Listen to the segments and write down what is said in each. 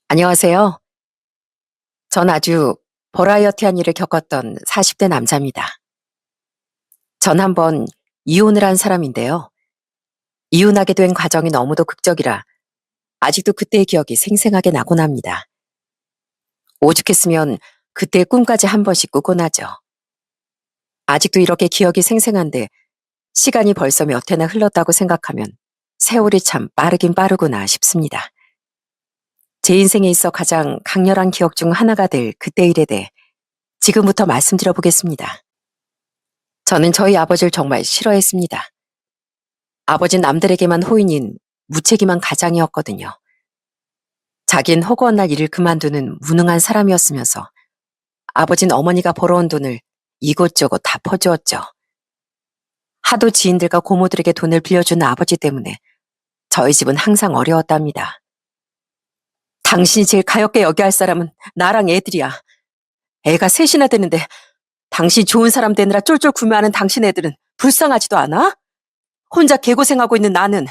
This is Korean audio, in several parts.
안녕하세요. 전 아주 버라이어티한 일을 겪었던 40대 남자입니다. 전 한번 이혼을 한 사람인데요. 이혼하게 된 과정이 너무도 극적이라 아직도 그때의 기억이 생생하게 나곤 합니다. 오죽했으면 그때의 꿈까지 한 번씩 꾸곤 하죠. 아직도 이렇게 기억이 생생한데 시간이 벌써 몇 해나 흘렀다고 생각하면 세월이 참 빠르긴 빠르구나 싶습니다. 제 인생에 있어 가장 강렬한 기억 중 하나가 될 그때 일에 대해 지금부터 말씀드려 보겠습니다. 저는 저희 아버지를 정말 싫어했습니다. 아버진 남들에게만 호인인 무책임한 가장이었거든요. 자긴 허구한 날 일을 그만두는 무능한 사람이었으면서 아버진 어머니가 벌어온 돈을 이곳저곳 다 퍼주었죠. 하도 지인들과 고모들에게 돈을 빌려주는 아버지 때문에 저희 집은 항상 어려웠답니다. 당신이 제일 가엾게 여겨야 할 사람은 나랑 애들이야. 애가 셋이나 되는데 당신이 좋은 사람 되느라 쫄쫄 구매하는 당신 애들은 불쌍하지도 않아? 혼자 개고생하고 있는 나는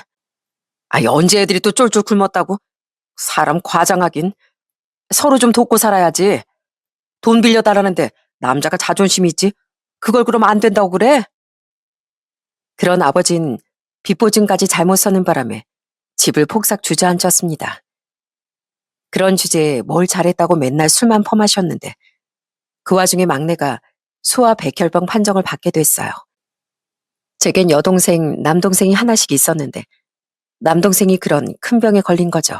아니 언제 애들이 또 쫄쫄 굶었다고? 사람 과장하긴. 서로 좀 돕고 살아야지. 돈 빌려달라는데 남자가 자존심이 있지? 그걸 그러면 안 된다고 그래? 그런 아버진 빚보증까지 잘못 서는 바람에 집을 폭삭 주저앉혔습니다. 그런 주제에 뭘 잘했다고 맨날 술만 퍼마셨는데 그 와중에 막내가 소아 백혈병 판정을 받게 됐어요. 제겐 여동생, 남동생이 하나씩 있었는데 남동생이 그런 큰 병에 걸린 거죠.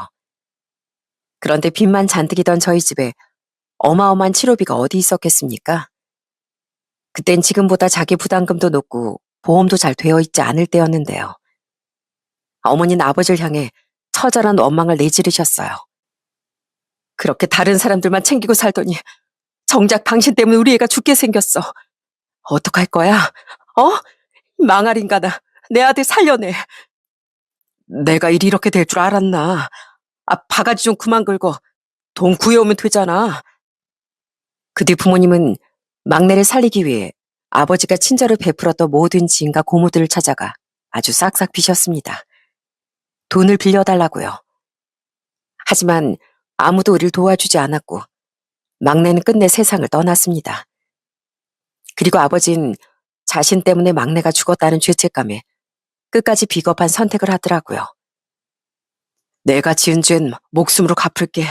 그런데 빚만 잔뜩이던 저희 집에 어마어마한 치료비가 어디 있었겠습니까? 그땐 지금보다 자기 부담금도 높고 보험도 잘 되어 있지 않을 때였는데요. 어머니는 아버지를 향해 처절한 원망을 내지르셨어요. 그렇게 다른 사람들만 챙기고 살더니 정작 당신 때문에 우리 애가 죽게 생겼어. 어떡할 거야? 어? 망할 인간아. 내 아들 살려내. 내가 일이 이렇게 될 줄 알았나. 바가지 좀 그만 긁어. 돈 구해오면 되잖아. 그 뒤 부모님은 막내를 살리기 위해 아버지가 친절을 베풀었던 모든 지인과 고모들을 찾아가 아주 싹싹 비셨습니다. 돈을 빌려달라고요. 하지만 아무도 우리를 도와주지 않았고 막내는 끝내 세상을 떠났습니다. 그리고 아버진 자신 때문에 막내가 죽었다는 죄책감에 끝까지 비겁한 선택을 하더라고요. 내가 지은 죄는 목숨으로 갚을게.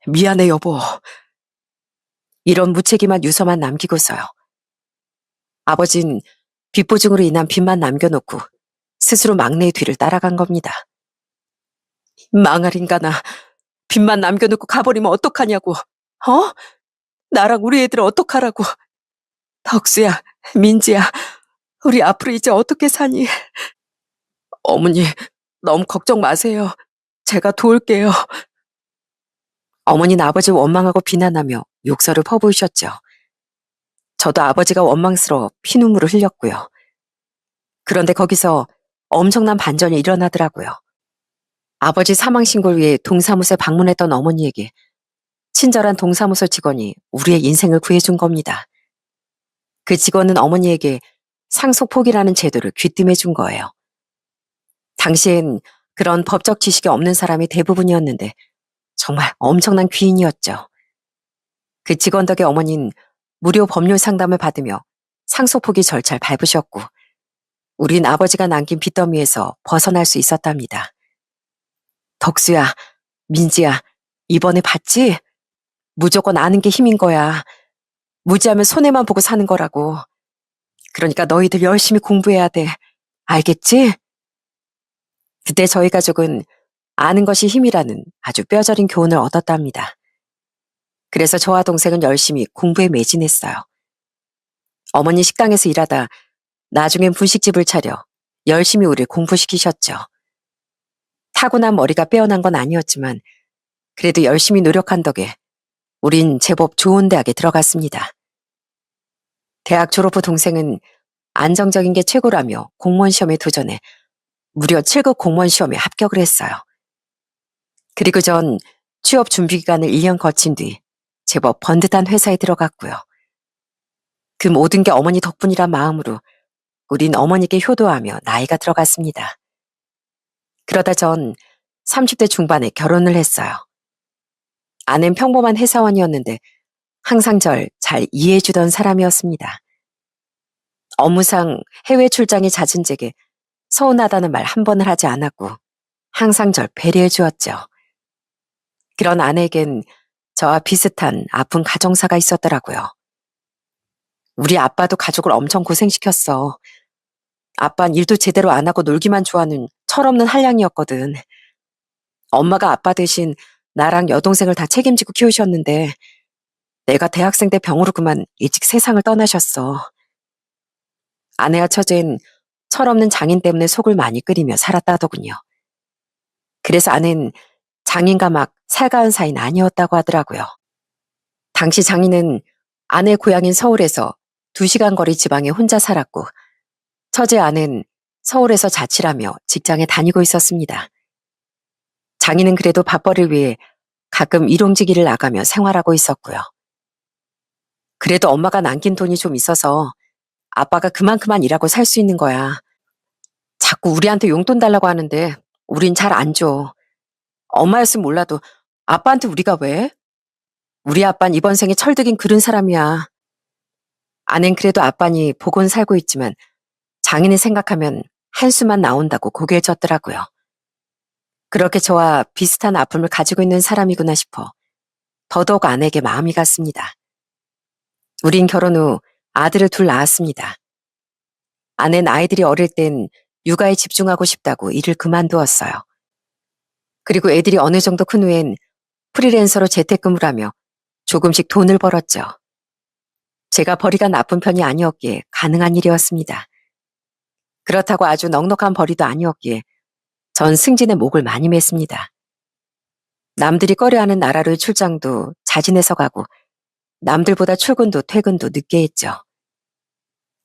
미안해 여보. 이런 무책임한 유서만 남기고서요. 아버진 빚보증으로 인한 빚만 남겨놓고 스스로 막내의 뒤를 따라간 겁니다. 망할 인간아. 빚만 남겨놓고 가버리면 어떡하냐고. 어? 나랑 우리 애들 어떡하라고. 덕수야, 민지야, 우리 앞으로 이제 어떻게 사니? 어머니, 너무 걱정 마세요. 제가 도울게요. 어머니는 아버지를 원망하고 비난하며 욕설을 퍼부으셨죠. 저도 아버지가 원망스러워 피눈물을 흘렸고요. 그런데 거기서 엄청난 반전이 일어나더라고요. 아버지 사망 신고를 위해 동사무소에 방문했던 어머니에게 친절한 동사무소 직원이 우리의 인생을 구해준 겁니다. 그 직원은 어머니에게 상속포기라는 제도를 귀띔해 준 거예요. 당시엔 그런 법적 지식이 없는 사람이 대부분이었는데 정말 엄청난 귀인이었죠. 그 직원 덕에 어머니는 무료 법률 상담을 받으며 상속포기 절차를 밟으셨고 우린 아버지가 남긴 빚더미에서 벗어날 수 있었답니다. 덕수야, 민지야, 이번에 봤지? 무조건 아는 게 힘인 거야. 무지하면 손해만 보고 사는 거라고. 그러니까 너희들 열심히 공부해야 돼. 알겠지? 그때 저희 가족은 아는 것이 힘이라는 아주 뼈저린 교훈을 얻었답니다. 그래서 저와 동생은 열심히 공부에 매진했어요. 어머니 식당에서 일하다 나중엔 분식집을 차려 열심히 우리를 공부시키셨죠. 타고난 머리가 빼어난 건 아니었지만 그래도 열심히 노력한 덕에 우린 제법 좋은 대학에 들어갔습니다. 대학 졸업 후 동생은 안정적인 게 최고라며 공무원 시험에 도전해 무려 7급 공무원 시험에 합격을 했어요. 그리고 전 취업 준비 기간을 1년 거친 뒤 제법 번듯한 회사에 들어갔고요. 그 모든 게 어머니 덕분이란 마음으로 우린 어머니께 효도하며 나이가 들어갔습니다. 그러다 전 30대 중반에 결혼을 했어요. 아내는 평범한 회사원이었는데 항상 절 잘 이해해주던 사람이었습니다. 업무상 해외 출장이 잦은 제게 서운하다는 말 한 번을 하지 않았고 항상 절 배려해 주었죠. 그런 아내에겐 저와 비슷한 아픈 가정사가 있었더라고요. 우리 아빠도 가족을 엄청 고생시켰어. 아빠는 일도 제대로 안 하고 놀기만 좋아하는 철없는 한량이었거든. 엄마가 아빠 대신 나랑 여동생을 다 책임지고 키우셨는데 내가 대학생 때 병으로 그만 일찍 세상을 떠나셨어. 아내와 처제는 철없는 장인 때문에 속을 많이 끓이며 살았다더군요. 그래서 아내는 장인과 막 살가운 사이는 아니었다고 하더라고요. 당시 장인은 아내 고향인 서울에서 2시간 거리 지방에 혼자 살았고 처제 아내는 서울에서 자취하며 직장에 다니고 있었습니다. 장인은 그래도 밥벌이를 위해 가끔 일용직일을 나가며 생활하고 있었고요. 그래도 엄마가 남긴 돈이 좀 있어서 아빠가 그만큼만 일하고 살 수 있는 거야. 자꾸 우리한테 용돈 달라고 하는데 우린 잘 안 줘. 엄마였으면 몰라도 아빠한테 우리가 왜? 우리 아빠는 이번 생에 철들긴 그런 사람이야. 아낸 그래도 아빠니 보곤 살고 있지만 장인이 생각하면 한숨만 나온다고 고개를 젓더라고요. 그렇게 저와 비슷한 아픔을 가지고 있는 사람이구나 싶어 더더욱 아내에게 마음이 갔습니다. 우린 결혼 후 아들을 둘 낳았습니다. 아내는 아이들이 어릴 땐 육아에 집중하고 싶다고 일을 그만두었어요. 그리고 애들이 어느 정도 큰 후엔 프리랜서로 재택근무를 하며 조금씩 돈을 벌었죠. 제가 벌이가 나쁜 편이 아니었기에 가능한 일이었습니다. 그렇다고 아주 넉넉한 벌이도 아니었기에 전 승진의 목을 많이 맸습니다. 남들이 꺼려하는 나라로의 출장도 자진해서 가고 남들보다 출근도 퇴근도 늦게 했죠.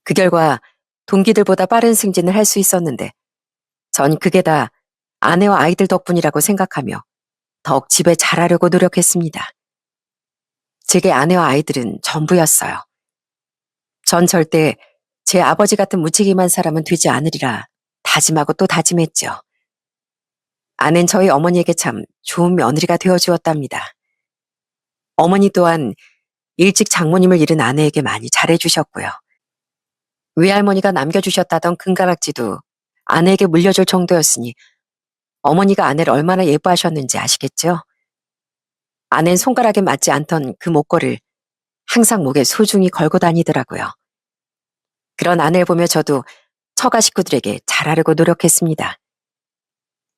그 결과 동기들보다 빠른 승진을 할 수 있었는데 전 그게 다 아내와 아이들 덕분이라고 생각하며 더욱 집에 잘하려고 노력했습니다. 제게 아내와 아이들은 전부였어요. 전 절대 제 아버지 같은 무책임한 사람은 되지 않으리라 다짐하고 또 다짐했죠. 아내는 저희 어머니에게 참 좋은 며느리가 되어주었답니다. 어머니 또한 일찍 장모님을 잃은 아내에게 많이 잘해주셨고요. 외할머니가 남겨주셨다던 금가락지도 아내에게 물려줄 정도였으니 어머니가 아내를 얼마나 예뻐하셨는지 아시겠죠? 아내는 손가락에 맞지 않던 그 목걸이를 항상 목에 소중히 걸고 다니더라고요. 그런 아내를 보며 저도 처가 식구들에게 잘하려고 노력했습니다.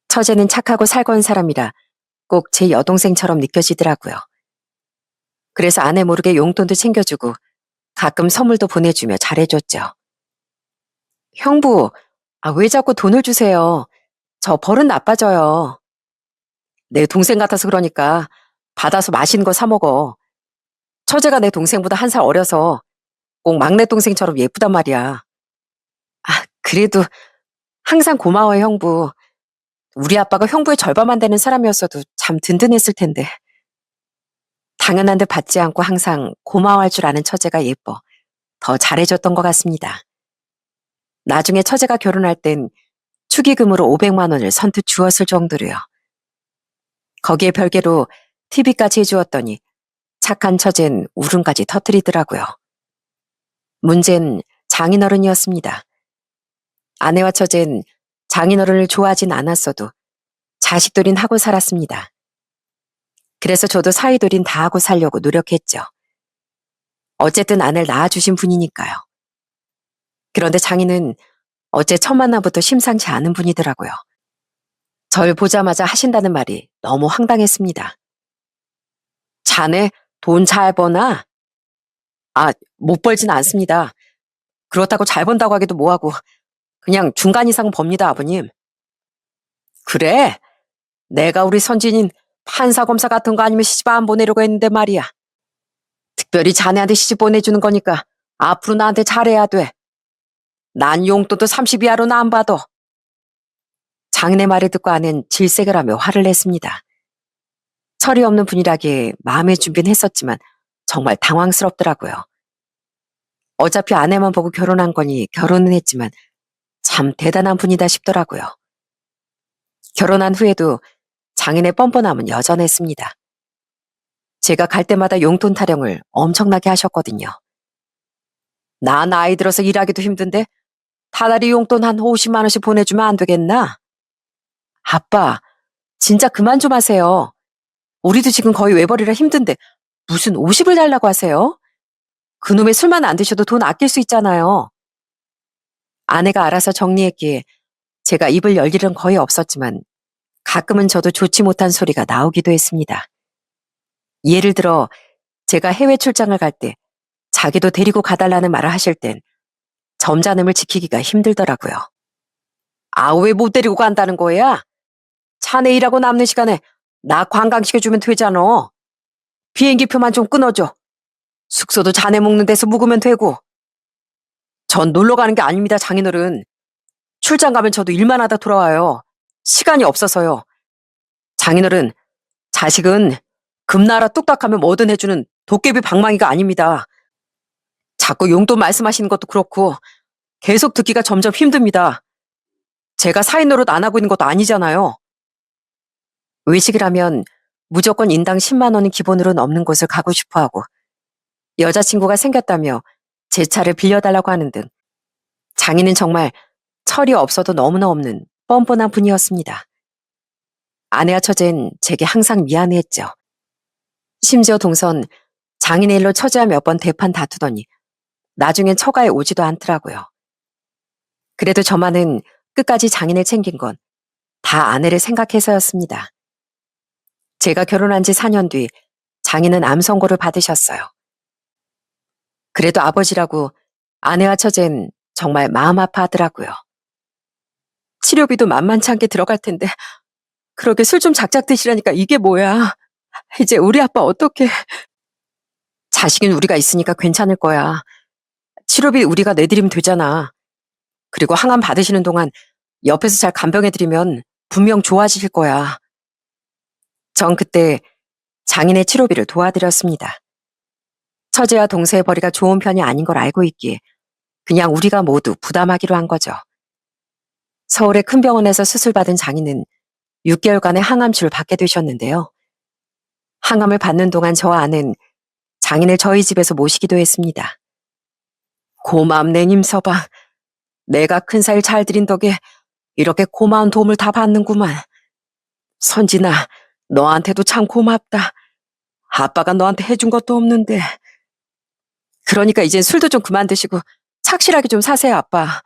처제는 착하고 살거운 사람이라 꼭 제 여동생처럼 느껴지더라고요. 그래서 아내 모르게 용돈도 챙겨주고 가끔 선물도 보내주며 잘해줬죠. 형부, 왜 자꾸 돈을 주세요? 저 버릇 나빠져요. 내 동생 같아서 그러니까 받아서 맛있는 거 사 먹어. 처제가 내 동생보다 1살 어려서 꼭 막내 동생처럼 예쁘단 말이야. 그래도 항상 고마워요, 형부. 우리 아빠가 형부의 절반만 되는 사람이었어도 참 든든했을 텐데. 당연한 듯 받지 않고 항상 고마워할 줄 아는 처제가 예뻐 더 잘해줬던 것 같습니다. 나중에 처제가 결혼할 땐 축의금으로 500만 원을 선뜻 주었을 정도로요. 거기에 별개로 TV까지 해주었더니 착한 처제는 울음까지 터뜨리더라고요. 문제는 장인어른이었습니다. 아내와 처제는 장인어른을 좋아하진 않았어도 자식돌인 하고 살았습니다. 그래서 저도 사위돌인 다 하고 살려고 노력했죠. 어쨌든 아내를 낳아주신 분이니까요. 그런데 장인은 어째 첫 만남부터 심상치 않은 분이더라고요. 절 보자마자 하신다는 말이 너무 황당했습니다. 자네 돈 잘 버나? 못 벌진 않습니다. 그렇다고 잘 번다고 하기도 뭐하고 그냥 중간 이상 법니다, 아버님. 그래? 내가 우리 선진인 판사 검사 같은 거 아니면 시집 안 보내려고 했는데 말이야. 특별히 자네한테 시집 보내주는 거니까 앞으로 나한테 잘해야 돼. 난 용돈도 30 이하로는 안 받아. 장인의 말을 듣고 아내는 질색을 하며 화를 냈습니다. 철이 없는 분이라기에 마음의 준비는 했었지만 정말 당황스럽더라고요. 어차피 아내만 보고 결혼한 거니 결혼은 했지만 참 대단한 분이다 싶더라고요. 결혼한 후에도 장인의 뻔뻔함은 여전했습니다. 제가 갈 때마다 용돈 타령을 엄청나게 하셨거든요. 나 나이 들어서 일하기도 힘든데 다달이 용돈 한 50만 원씩 보내주면 안 되겠나? 아빠, 진짜 그만 좀 하세요. 우리도 지금 거의 외벌이라 힘든데 무슨 50을 달라고 하세요? 그놈의 술만 안 드셔도 돈 아낄 수 있잖아요. 아내가 알아서 정리했기에 제가 입을 열 일은 거의 없었지만 가끔은 저도 좋지 못한 소리가 나오기도 했습니다. 예를 들어 제가 해외 출장을 갈 때 자기도 데리고 가달라는 말을 하실 땐 점잖음을 지키기가 힘들더라고요. 아, 왜 못 데리고 간다는 거야? 자네 일하고 남는 시간에 나 관광시켜주면 되잖아. 비행기표만 좀 끊어줘. 숙소도 자네 묵는 데서 묵으면 되고. 전 놀러 가는 게 아닙니다, 장인어른. 출장 가면 저도 일만 하다 돌아와요. 시간이 없어서요. 장인어른, 자식은 금나라 뚝딱하면 뭐든 해주는 도깨비 방망이가 아닙니다. 자꾸 용돈 말씀하시는 것도 그렇고 계속 듣기가 점점 힘듭니다. 제가 사인 노릇 안 하고 있는 것도 아니잖아요. 외식을 하면 무조건 인당 10만 원은 기본으로 넘는 곳을 가고 싶어하고 여자친구가 생겼다며 제 차를 빌려달라고 하는 등 장인은 정말 철이 없어도 너무나 없는 뻔뻔한 분이었습니다. 아내와 처제는 제게 항상 미안해했죠. 심지어 동선 장인의 일로 처제와 몇 번 대판 다투더니 나중엔 처가에 오지도 않더라고요. 그래도 저만은 끝까지 장인을 챙긴 건 다 아내를 생각해서였습니다. 제가 결혼한 지 4년 뒤 장인은 암 선고를 받으셨어요. 그래도 아버지라고 아내와 처제는 정말 마음 아파하더라고요. 치료비도 만만치 않게 들어갈 텐데 그러게 술 좀 작작 드시라니까 이게 뭐야. 이제 우리 아빠 어떡해. 자식은 우리가 있으니까 괜찮을 거야. 치료비 우리가 내드리면 되잖아. 그리고 항암 받으시는 동안 옆에서 잘 간병해드리면 분명 좋아지실 거야. 전 그때 장인의 치료비를 도와드렸습니다. 처제와 동서의 벌이가 좋은 편이 아닌 걸 알고 있기에 그냥 우리가 모두 부담하기로 한 거죠. 서울의 큰 병원에서 수술받은 장인은 6개월간의 항암치를 받게 되셨는데요. 항암을 받는 동안 저와 아내는 장인을 저희 집에서 모시기도 했습니다. 고맙네, 님서방. 내가 큰 살 잘 들인 덕에 이렇게 고마운 도움을 다 받는구만. 선진아, 너한테도 참 고맙다. 아빠가 너한테 해준 것도 없는데. 그러니까 이젠 술도 좀 그만 드시고 착실하게 좀 사세요, 아빠.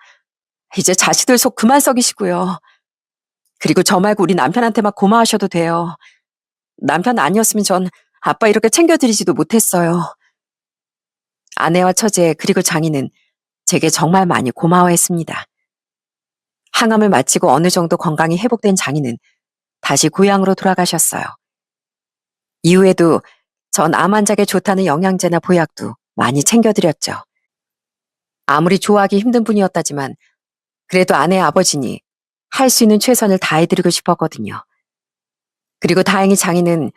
이제 자식들 속 그만 썩이시고요. 그리고 저 말고 우리 남편한테만 고마워하셔도 돼요. 남편 아니었으면 전 아빠 이렇게 챙겨드리지도 못했어요. 아내와 처제 그리고 장인은 제게 정말 많이 고마워했습니다. 항암을 마치고 어느 정도 건강이 회복된 장인은 다시 고향으로 돌아가셨어요. 이후에도 전 암 환자에게 좋다는 영양제나 보약도 많이 챙겨드렸죠. 아무리 좋아하기 힘든 분이었다지만 그래도 아내의 아버지니 할 수 있는 최선을 다해드리고 싶었거든요. 그리고 다행히 장인은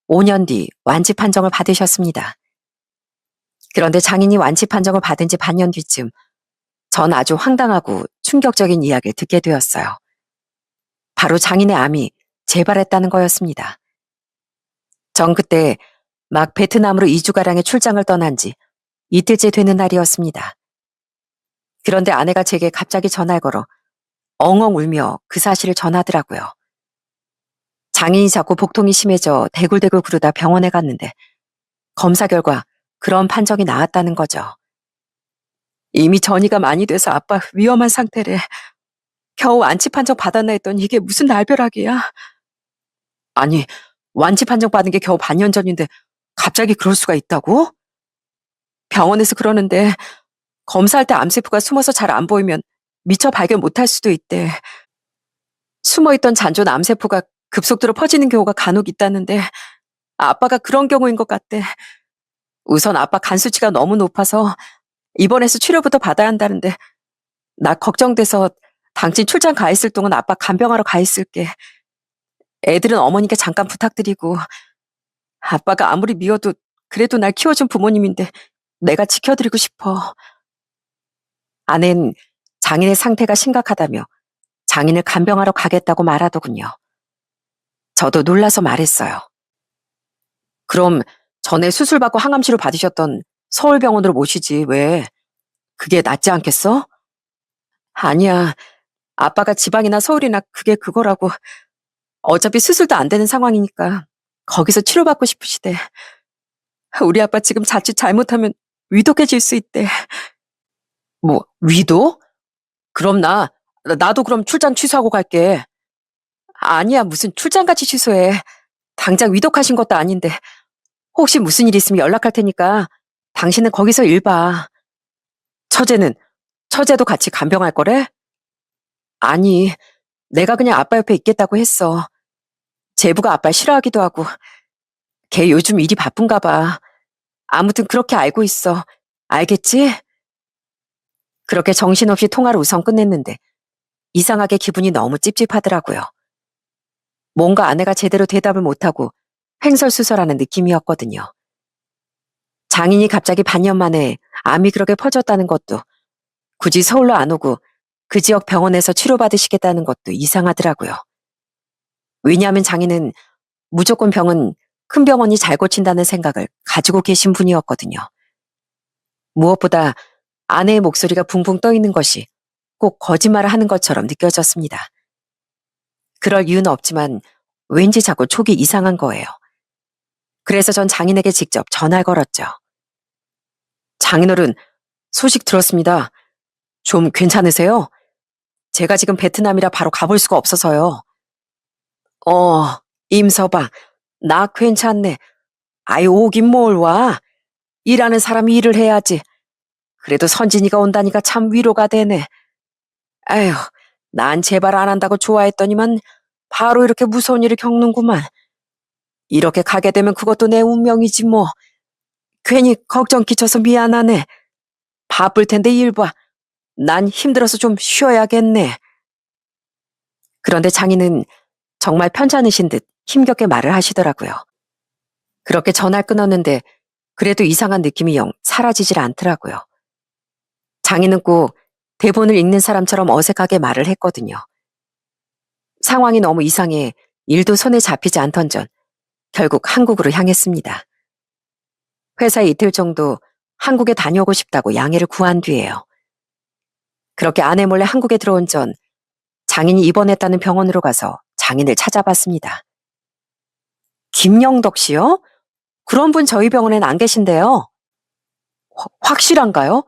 5년 뒤 완치 판정을 받으셨습니다. 그런데 장인이 완치 판정을 받은 지 반년 뒤쯤 전 아주 황당하고 충격적인 이야기를 듣게 되었어요. 바로 장인의 암이 재발했다는 거였습니다. 전 그때 막 베트남으로 2주가량의 출장을 떠난 지 이틀째 되는 날이었습니다. 그런데 아내가 제게 갑자기 전화를 걸어 엉엉 울며 그 사실을 전하더라고요. 장인이 자꾸 복통이 심해져 대굴대굴 구르다 병원에 갔는데 검사 결과 그런 판정이 나왔다는 거죠. 이미 전이가 많이 돼서 아빠 위험한 상태래. 겨우 완치 판정 받았나 했더니 이게 무슨 날벼락이야. 아니, 완치 판정 받은 게 겨우 반년 전인데 갑자기 그럴 수가 있다고? 병원에서 그러는데 검사할 때 암세포가 숨어서 잘 안 보이면 미처 발견 못할 수도 있대. 숨어있던 잔존 암세포가 급속도로 퍼지는 경우가 간혹 있다는데 아빠가 그런 경우인 것 같대. 우선 아빠 간 수치가 너무 높아서 입원해서 치료부터 받아야 한다는데 나 걱정돼서 당신 출장 가 있을 동안 아빠 간병하러 가 있을게. 애들은 어머니께 잠깐 부탁드리고 아빠가 아무리 미워도 그래도 날 키워준 부모님인데 내가 지켜드리고 싶어. 아내는 장인의 상태가 심각하다며 장인을 간병하러 가겠다고 말하더군요. 저도 놀라서 말했어요. 그럼 전에 수술받고 항암치료 받으셨던 서울병원으로 모시지, 왜? 그게 낫지 않겠어? 아니야. 아빠가 지방이나 서울이나 그게 그거라고. 어차피 수술도 안 되는 상황이니까 거기서 치료받고 싶으시대. 우리 아빠 지금 자칫 잘못하면 위독해질 수 있대. 뭐, 위독? 그럼 나도 그럼 출장 취소하고 갈게. 아니야, 무슨 출장같이 취소해. 당장 위독하신 것도 아닌데. 혹시 무슨 일 있으면 연락할 테니까 당신은 거기서 일 봐. 처제는, 처제도 같이 간병할 거래? 아니, 내가 그냥 아빠 옆에 있겠다고 했어. 제부가 아빠 싫어하기도 하고. 걔 요즘 일이 바쁜가 봐. 아무튼 그렇게 알고 있어. 알겠지? 그렇게 정신없이 통화를 우선 끝냈는데 이상하게 기분이 너무 찝찝하더라고요. 뭔가 아내가 제대로 대답을 못하고 횡설수설하는 느낌이었거든요. 장인이 갑자기 반년 만에 암이 그렇게 퍼졌다는 것도, 굳이 서울로 안 오고 그 지역 병원에서 치료받으시겠다는 것도 이상하더라고요. 왜냐하면 장인은 무조건 병은 큰 병원이 잘 고친다는 생각을 가지고 계신 분이었거든요. 무엇보다 아내의 목소리가 붕붕 떠 있는 것이 꼭 거짓말을 하는 것처럼 느껴졌습니다. 그럴 이유는 없지만 왠지 자꾸 촉이 이상한 거예요. 그래서 전 장인에게 직접 전화를 걸었죠. 장인어른, 소식 들었습니다. 좀 괜찮으세요? 제가 지금 베트남이라 바로 가볼 수가 없어서요. 어, 임서방, 나 괜찮네. 아이, 오긴 뭘 와. 일하는 사람이 일을 해야지. 그래도 선진이가 온다니까 참 위로가 되네. 아휴, 난 제발 안 한다고 좋아했더니만 바로 이렇게 무서운 일을 겪는구만. 이렇게 가게 되면 그것도 내 운명이지 뭐. 괜히 걱정 끼쳐서 미안하네. 바쁠 텐데 일 봐. 난 힘들어서 좀 쉬어야겠네. 그런데 장인은 정말 편찮으신 듯 힘겹게 말을 하시더라고요. 그렇게 전화를 끊었는데 그래도 이상한 느낌이 영 사라지질 않더라고요. 장인은 꼭 대본을 읽는 사람처럼 어색하게 말을 했거든요. 상황이 너무 이상해 일도 손에 잡히지 않던 전 결국 한국으로 향했습니다. 회사에 이틀 정도 한국에 다녀오고 싶다고 양해를 구한 뒤에요. 그렇게 아내 몰래 한국에 들어온 전 장인이 입원했다는 병원으로 가서 장인을 찾아봤습니다. 김영덕 씨요? 그런 분 저희 병원엔 안 계신데요. 확실한가요?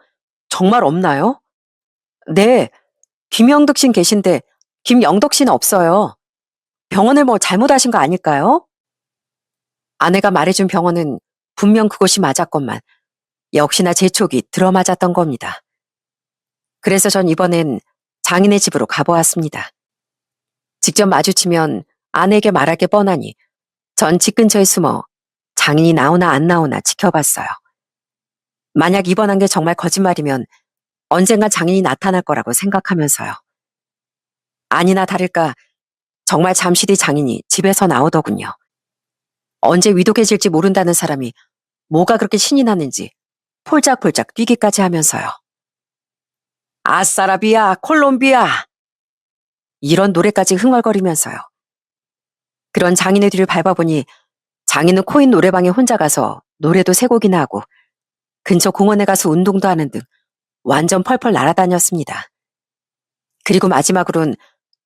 정말 없나요? 네, 김영덕 씨는 계신데 김영덕 씨는 없어요. 병원을 뭐 잘못하신 거 아닐까요? 아내가 말해준 병원은 분명 그곳이 맞았건만 역시나 제 촉이 들어맞았던 겁니다. 그래서 전 이번엔 장인의 집으로 가보았습니다. 직접 마주치면 아내에게 말할 게 뻔하니 전 집 근처에 숨어 장인이 나오나 안 나오나 지켜봤어요. 만약 입원한 게 정말 거짓말이면 언젠가 장인이 나타날 거라고 생각하면서요. 아니나 다를까 정말 잠시 뒤 장인이 집에서 나오더군요. 언제 위독해질지 모른다는 사람이 뭐가 그렇게 신이 나는지 폴짝폴짝 뛰기까지 하면서요. 아싸라비아 콜롬비아, 이런 노래까지 흥얼거리면서요. 그런 장인의 뒤를 밟아보니 장인은 코인 노래방에 혼자 가서 노래도 세 곡이나 하고 근처 공원에 가서 운동도 하는 등 완전 펄펄 날아다녔습니다. 그리고 마지막으론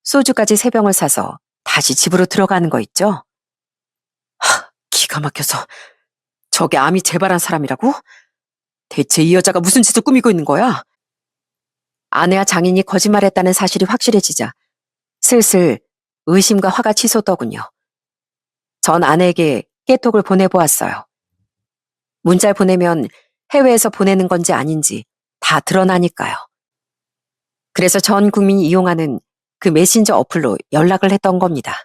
소주까지 3병을 사서 다시 집으로 들어가는 거 있죠? 기가 막혀서 저게 암이 재발한 사람이라고? 대체 이 여자가 무슨 짓을 꾸미고 있는 거야? 아내와 장인이 거짓말했다는 사실이 확실해지자 슬슬 의심과 화가 치솟더군요. 전 아내에게 깨톡을 보내보았어요. 문자를 보내면 해외에서 보내는 건지 아닌지 다 드러나니까요. 그래서 전 국민이 이용하는 그 메신저 어플로 연락을 했던 겁니다.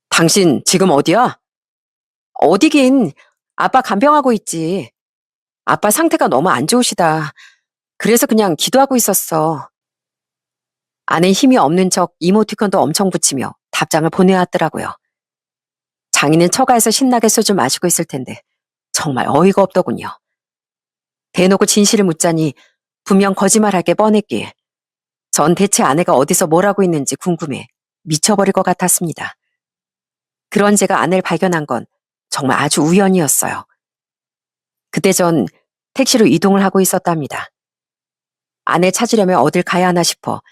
당신 지금 어디야? 어디긴, 아빠 간병하고 있지. 아빠 상태가 너무 안 좋으시다. 그래서 그냥 기도하고 있었어. 아내 힘이 없는 척 이모티콘도 엄청 붙이며 답장을 보내왔더라고요. 장인은 처가에서 신나게 소주 마시고 있을 텐데 정말 어이가 없더군요. 대놓고 진실을 묻자니 분명 거짓말할 게 뻔했기에 전 대체 아내가 어디서 뭘 하고 있는지 궁금해 미쳐버릴 것 같았습니다. 그런 제가 아내를 발견한 건 정말 아주 우연이었어요. 그때 전 택시로 이동을 하고 있었답니다. 아내 찾으려면 어딜 가야 하나 싶어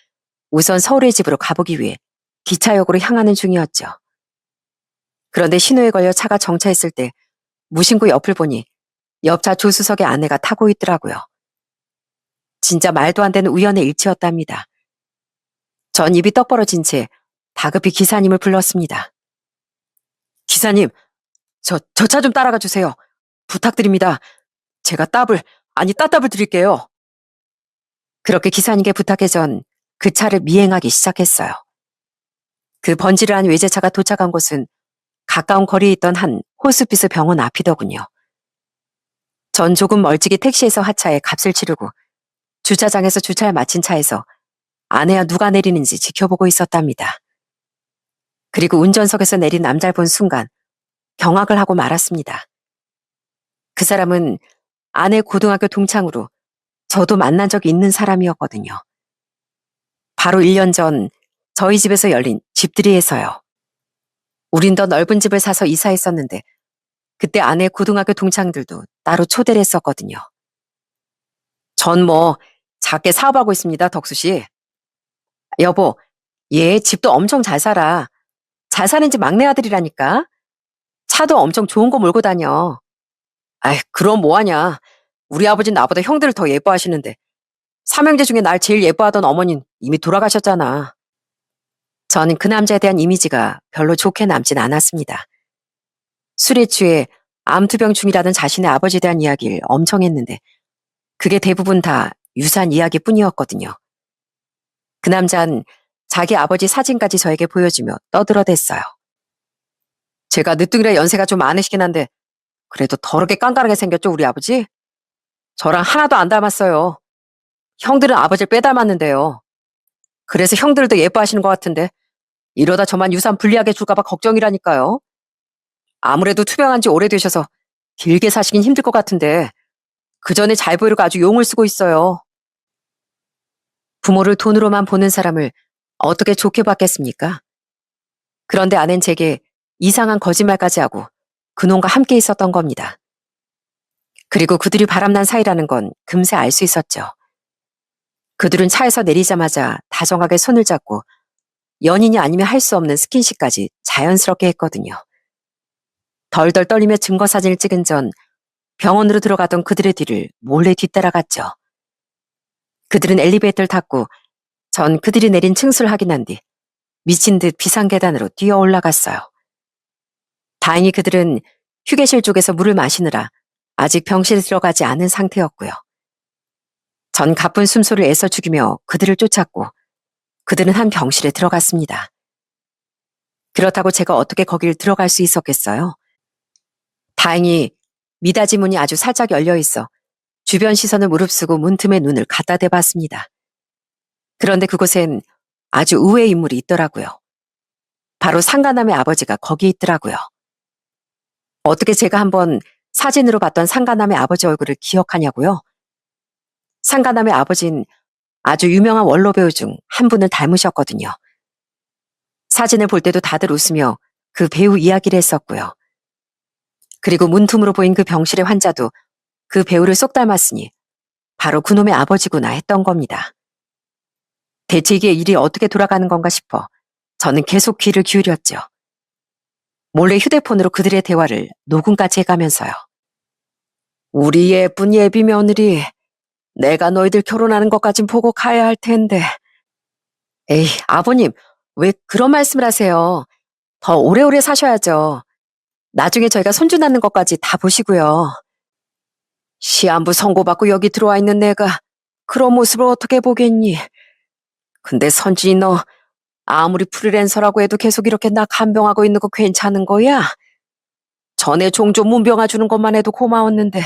우선 서울의 집으로 가보기 위해 기차역으로 향하는 중이었죠. 그런데 신호에 걸려 차가 정차했을 때 무심코 옆을 보니 옆차 조수석에 아내가 타고 있더라고요. 진짜 말도 안 되는 우연의 일치였답니다. 전 입이 떡 벌어진 채 다급히 기사님을 불렀습니다. 기사님, 저 차 좀 따라가 주세요. 부탁드립니다. 제가 따답을 드릴게요. 그렇게 기사님께 부탁해 전 그 차를 미행하기 시작했어요. 그 번지르한 외제차가 도착한 곳은 가까운 거리에 있던 한 호스피스 병원 앞이더군요. 전 조금 멀찍이 택시에서 하차해 값을 치르고 주차장에서 주차를 마친 차에서 아내와 누가 내리는지 지켜보고 있었답니다. 그리고 운전석에서 내린 남자를 본 순간 경악을 하고 말았습니다. 그 사람은 아내 고등학교 동창으로 저도 만난 적이 있는 사람이었거든요. 바로 1년 전 저희 집에서 열린 집들이에서요. 우린 더 넓은 집을 사서 이사했었는데 그때 아내 고등학교 동창들도 따로 초대를 했었거든요. 전 작게 사업하고 있습니다, 덕수 씨. 여보, 얘 집도 엄청 잘 살아. 잘 사는 집 막내 아들이라니까. 차도 엄청 좋은 거 몰고 다녀. 아이, 그럼 뭐하냐. 우리 아버지는 나보다 형들을 더 예뻐하시는데 삼형제 중에 날 제일 예뻐하던 어머니는 이미 돌아가셨잖아. 저는 그 남자에 대한 이미지가 별로 좋게 남진 않았습니다. 술에 취해 암투병 중이라던 자신의 아버지에 대한 이야기를 엄청 했는데 그게 대부분 다 유사한 이야기뿐이었거든요. 그 남자는 자기 아버지 사진까지 저에게 보여주며 떠들어댔어요. 제가 늦둥이라 연세가 좀 많으시긴 한데 그래도 더럽게 깐깐하게 생겼죠, 우리 아버지? 저랑 하나도 안 닮았어요. 형들은 아버지를 빼닮았는데요. 그래서 형들도 예뻐하시는 것 같은데 이러다 저만 유산 불리하게 줄까봐 걱정이라니까요. 아무래도 투병한 지 오래되셔서 길게 사시긴 힘들 것 같은데 그 전에 잘 보이려고 아주 용을 쓰고 있어요. 부모를 돈으로만 보는 사람을 어떻게 좋게 봤겠습니까? 그런데 아낸 제게 이상한 거짓말까지 하고 그놈과 함께 있었던 겁니다. 그리고 그들이 바람난 사이라는 건 금세 알 수 있었죠. 그들은 차에서 내리자마자 다정하게 손을 잡고 연인이 아니면 할 수 없는 스킨십까지 자연스럽게 했거든요. 덜덜 떨리며 증거 사진을 찍은 전 병원으로 들어가던 그들의 뒤를 몰래 뒤따라갔죠. 그들은 엘리베이터를 탔고 전 그들이 내린 층수를 확인한 뒤 미친 듯 비상계단으로 뛰어 올라갔어요. 다행히 그들은 휴게실 쪽에서 물을 마시느라 아직 병실에 들어가지 않은 상태였고요. 전 가쁜 숨소리를 애써 죽이며 그들을 쫓았고 그들은 한 병실에 들어갔습니다. 그렇다고 제가 어떻게 거길 들어갈 수 있었겠어요? 다행히 미닫이 문이 아주 살짝 열려 있어 주변 시선을 무릅쓰고 문틈에 눈을 갖다 대봤습니다. 그런데 그곳엔 아주 의외의 인물이 있더라고요. 바로 상가남의 아버지가 거기 있더라고요. 어떻게 제가 한번 사진으로 봤던 상가남의 아버지 얼굴을 기억하냐고요? 상가남의 아버지는 아주 유명한 원로 배우 중 한 분을 닮으셨거든요. 사진을 볼 때도 다들 웃으며 그 배우 이야기를 했었고요. 그리고 문틈으로 보인 그 병실의 환자도 그 배우를 쏙 닮았으니 바로 그놈의 아버지구나 했던 겁니다. 대체 이게 일이 어떻게 돌아가는 건가 싶어 저는 계속 귀를 기울였죠. 몰래 휴대폰으로 그들의 대화를 녹음까지 해가면서요. 우리 예쁜 예비 며느리, 내가 너희들 결혼하는 것까진 보고 가야 할 텐데. 에이, 아버님, 왜 그런 말씀을 하세요? 더 오래오래 사셔야죠. 나중에 저희가 손주 낳는 것까지 다 보시고요. 시한부 선고받고 여기 들어와 있는 내가 그런 모습을 어떻게 보겠니? 근데 선진이 너 아무리 프리랜서라고 해도 계속 이렇게 나 간병하고 있는 거 괜찮은 거야? 전에 종종 문병아 주는 것만 해도 고마웠는데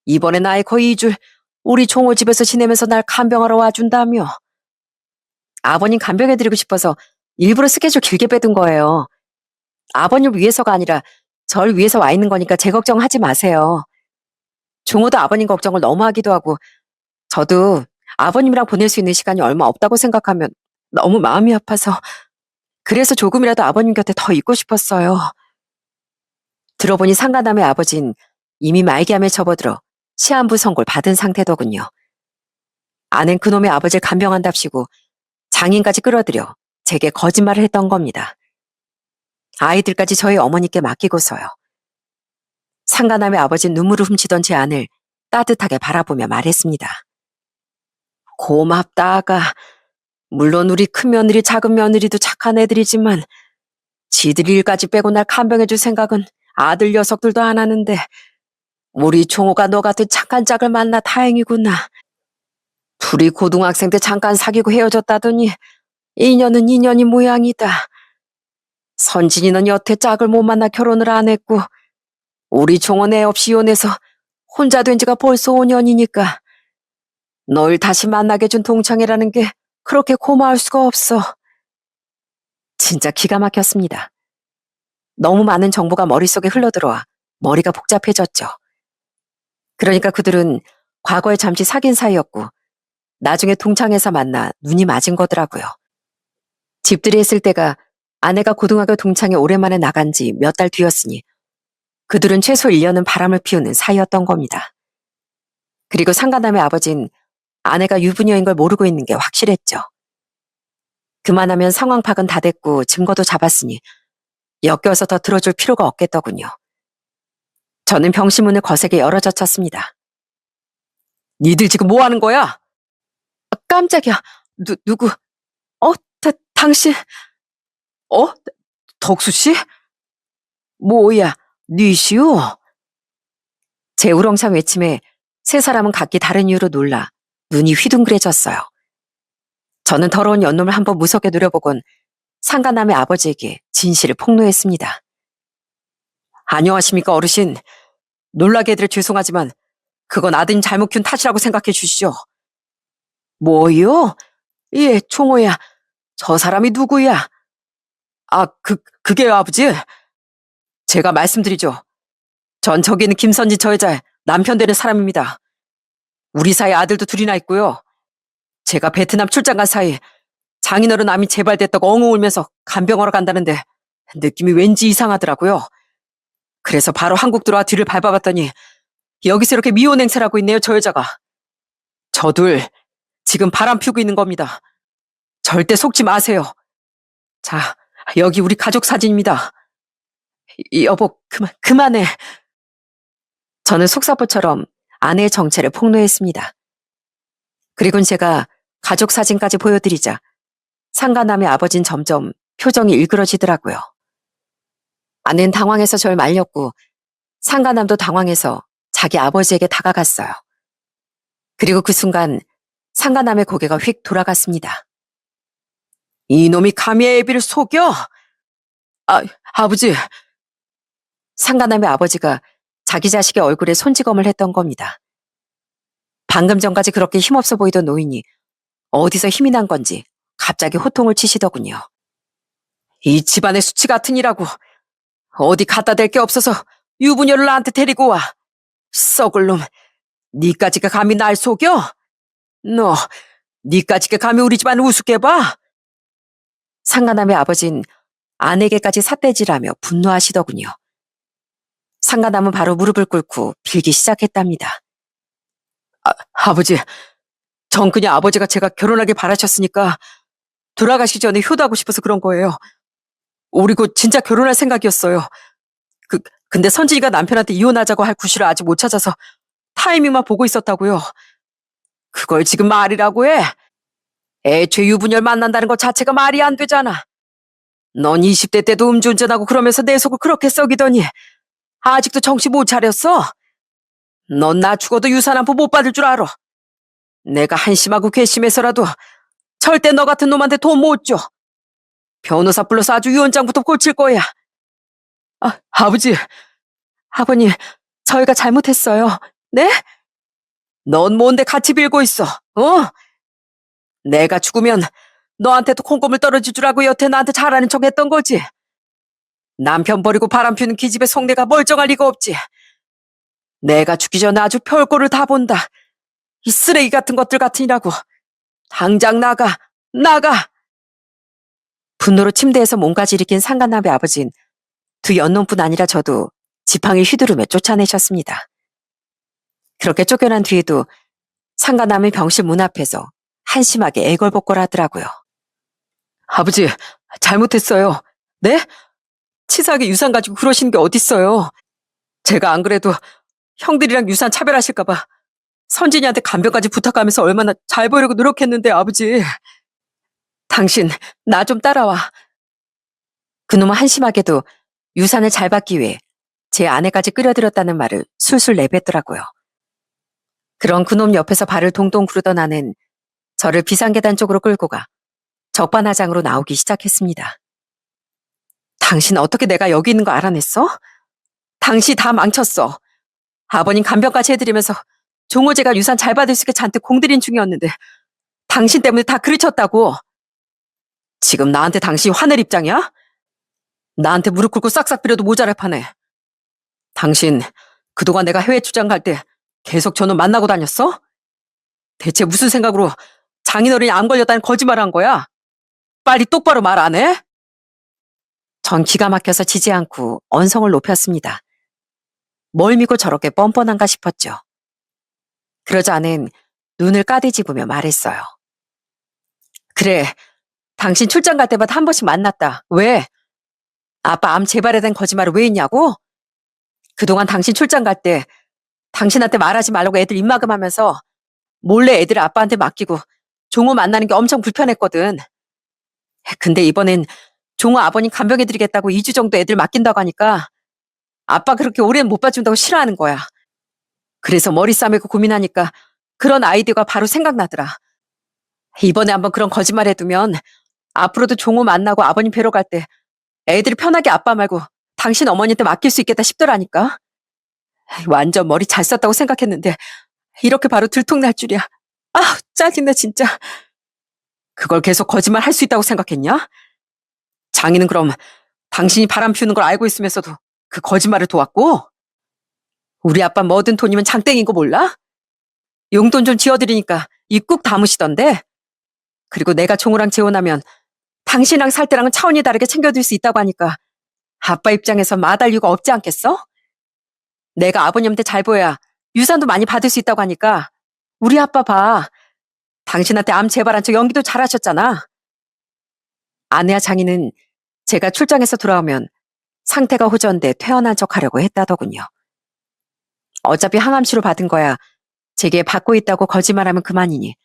이번에 나의 거의 2주 우리 종호 집에서 지내면서 날 간병하러 와준다며. 아버님 간병해드리고 싶어서 일부러 스케줄 길게 빼둔 거예요. 아버님 위해서가 아니라 절 위해서 와 있는 거니까 제 걱정하지 마세요. 종호도 아버님 걱정을 너무 하기도 하고 저도 아버님이랑 보낼 수 있는 시간이 얼마 없다고 생각하면 너무 마음이 아파서 그래서 조금이라도 아버님 곁에 더 있고 싶었어요. 들어보니 상가남의 아버진 이미 말기암에 접어들어 시한부 선고를 받은 상태더군요. 아낸 그놈의 아버지를 간병한답시고 장인까지 끌어들여 제게 거짓말을 했던 겁니다. 아이들까지 저희 어머니께 맡기고서요. 상가남의 아버진 눈물을 훔치던 제 안을 따뜻하게 바라보며 말했습니다. 고맙다, 아가. 물론 우리 큰 며느리, 작은 며느리도 착한 애들이지만 지들 일까지 빼고 날 간병해줄 생각은 아들 녀석들도 안 하는데 우리 종호가 너 같은 착한 짝을 만나 다행이구나. 둘이 고등학생 때 잠깐 사귀고 헤어졌다더니 인연은 인연이 모양이다. 선진이는 여태 짝을 못 만나 결혼을 안 했고 우리 종호는 애 없이 이혼해서 혼자 된 지가 벌써 5년이니까 널 다시 만나게 준 동창이라는 게 그렇게 고마울 수가 없어. 진짜 기가 막혔습니다. 너무 많은 정보가 머릿속에 흘러들어와 머리가 복잡해졌죠. 그러니까 그들은 과거에 잠시 사귄 사이였고 나중에 동창회에서 만나 눈이 맞은 거더라고요. 집들이 했을 때가 아내가 고등학교 동창회 오랜만에 나간 지 몇 달 뒤였으니 그들은 최소 1년은 바람을 피우는 사이였던 겁니다. 그리고 상가남의 아버진 아내가 유부녀인 걸 모르고 있는 게 확실했죠. 그만하면 상황 파악은 다 됐고 증거도 잡았으니 엮여서 더 들어줄 필요가 없겠더군요. 저는 병실문을 거세게 열어젖혔습니다. 니들 지금 뭐 하는 거야? 깜짝이야. 누구? 당신? 덕수 씨? 뭐야, 니시오? 제 우렁찬 외침에 세 사람은 각기 다른 이유로 놀라 눈이 휘둥그레졌어요. 저는 더러운 연놈을 한번 무섭게 노려보곤 상가남의 아버지에게 진실을 폭로했습니다. 안녕하십니까, 어르신. 놀라게 해드려 죄송하지만 그건 아드님 잘못 키운 탓이라고 생각해 주시죠. 뭐요? 예, 총호야. 저 사람이 누구야? 그게요, 아버지. 제가 말씀드리죠. 전 저기 있는 김선진 저 여자의 남편 되는 사람입니다. 우리 사이 아들도 둘이나 있고요. 제가 베트남 출장 간 사이 장인어른 암이 재발됐다고 엉엉 울면서 간병하러 간다는데 느낌이 왠지 이상하더라고요. 그래서 바로 한국 들어와 뒤를 밟아봤더니 여기서 이렇게 미혼 행세를 하고 있네요, 저 여자가. 저 둘 지금 바람 피우고 있는 겁니다. 절대 속지 마세요. 자, 여기 우리 가족 사진입니다. 여보, 그만해. 저는 속사포처럼 아내의 정체를 폭로했습니다. 그리고는 제가 가족 사진까지 보여드리자 상가남의 아버진 점점 표정이 일그러지더라고요. 아내는 당황해서 절 말렸고 상가남도 당황해서 자기 아버지에게 다가갔어요. 그리고 그 순간 상가남의 고개가 휙 돌아갔습니다. 이놈이 감히 애비를 속여? 아버지. 상가남의 아버지가 자기 자식의 얼굴에 손찌검을 했던 겁니다. 방금 전까지 그렇게 힘없어 보이던 노인이 어디서 힘이 난 건지 갑자기 호통을 치시더군요. 이 집안의 수치 같은 이라고 어디 갖다 댈 게 없어서 유부녀를 나한테 데리고 와. 썩을 놈, 니까지가 감히 날 속여? 너, 니까지가 감히 우리 집안을 우습게 봐? 상가남의 아버진 아내에게까지 삿대질하며 분노하시더군요. 상가남은 바로 무릎을 꿇고 빌기 시작했답니다. 아버지, 전 그냥 아버지가 제가 결혼하길 바라셨으니까 돌아가시기 전에 효도하고 싶어서 그런 거예요. 우리 곧 진짜 결혼할 생각이었어요. 근데 선진이가 남편한테 이혼하자고 할 구실을 아직 못 찾아서 타이밍만 보고 있었다고요. 그걸 지금 말이라고 해? 애초에 유부녀를 만난다는 것 자체가 말이 안 되잖아. 넌 20대 때도 음주운전하고 그러면서 내 속을 그렇게 썩이더니 아직도 정신 못 차렸어? 넌 나 죽어도 유산 한 푼 못 받을 줄 알아. 내가 한심하고 괘씸해서라도 절대 너 같은 놈한테 돈 못 줘. 변호사 불러서 아주 유언장부터 고칠 거야. 아버지, 아버님, 저희가 잘못했어요. 네? 넌 뭔데 같이 빌고 있어, 내가 죽으면 너한테도 콩고물 떨어질 줄 알고 여태 나한테 잘하는 척 했던 거지. 남편 버리고 바람 피우는 기집애 속내가 멀쩡할 리가 없지. 내가 죽기 전에 아주 별꼴을 다 본다. 이 쓰레기 같은 것들 같으니라고. 당장 나가. 분노로 침대에서 몸까지 일으킨 상간남의 아버진 두 연놈뿐 아니라 저도 지팡이 휘두르며 쫓아내셨습니다. 그렇게 쫓겨난 뒤에도 상가남의 병실 문 앞에서 한심하게 애걸복걸하더라고요. 아버지, 잘못했어요. 네? 치사하게 유산 가지고 그러시는 게 어딨어요. 제가 안 그래도 형들이랑 유산 차별하실까봐 선진이한테 간병까지 부탁하면서 얼마나 잘 보이려고 노력했는데, 아버지. 당신, 나 좀 따라와. 그놈은 한심하게도 유산을 잘 받기 위해 제 아내까지 끌어들였다는 말을 술술 내뱉더라고요. 그런 그놈 옆에서 발을 동동 구르던 나는 저를 비상계단 쪽으로 끌고 가 적반하장으로 나오기 시작했습니다. 당신 어떻게 내가 여기 있는 거 알아냈어? 당신 다 망쳤어. 아버님 간병까지 해드리면서 종호제가 유산 잘 받을 수 있게 잔뜩 공들인 중이었는데 당신 때문에 다 그르쳤다고. 지금 나한테 당신이 화낼 입장이야? 나한테 무릎 꿇고 싹싹 빌어도 모자랄 판에. 당신 그동안 내가 해외 출장 갈 때 계속 저놈 만나고 다녔어? 대체 무슨 생각으로 장인어른이 암 걸렸다는 거짓말을 한 거야? 빨리 똑바로 말 안 해? 전 기가 막혀서 지지 않고 언성을 높였습니다. 뭘 믿고 저렇게 뻔뻔한가 싶었죠. 그러자 아는 눈을 까디집으며 말했어요. 그래, 당신 출장 갈 때마다 한 번씩 만났다. 왜? 아빠 암 재발에 대한 거짓말을 왜 했냐고? 그동안 당신 출장 갈 때 당신한테 말하지 말라고 애들 입막음하면서 몰래 애들을 아빠한테 맡기고 종호 만나는 게 엄청 불편했거든. 근데 이번엔 종호 아버님 간병해드리겠다고 2주 정도 애들 맡긴다고 하니까 아빠 그렇게 오래는 못 봐준다고 싫어하는 거야. 그래서 머리 싸매고 고민하니까 그런 아이디어가 바로 생각나더라. 이번에 한번 그런 거짓말 해두면 앞으로도 종호 만나고 아버님 뵈러 갈 때 애들이 편하게 아빠 말고 당신 어머니한테 맡길 수 있겠다 싶더라니까. 완전 머리 잘 썼다고 생각했는데 이렇게 바로 들통날 줄이야. 아, 짜증나 진짜. 그걸 계속 거짓말 할 수 있다고 생각했냐? 장인은 그럼 당신이 바람 피우는 걸 알고 있으면서도 그 거짓말을 도왔고? 우리 아빠 뭐든 돈이면 장땡인 거 몰라? 용돈 좀 지어드리니까 입 꾹 다무시던데. 그리고 내가 종호랑 재혼하면 당신이랑 살 때랑은 차원이 다르게 챙겨줄 수 있다고 하니까 아빠 입장에서 마다할 이유가 없지 않겠어? 내가 아버님한테 잘 보여야 유산도 많이 받을 수 있다고 하니까 우리 아빠 봐. 당신한테 암 재발한 척 연기도 잘하셨잖아. 아내와 장인은 제가 출장에서 돌아오면 상태가 호전돼 퇴원한 척 하려고 했다더군요. 어차피 항암치료 받은 거야 제게 받고 있다고 거짓말하면 그만이니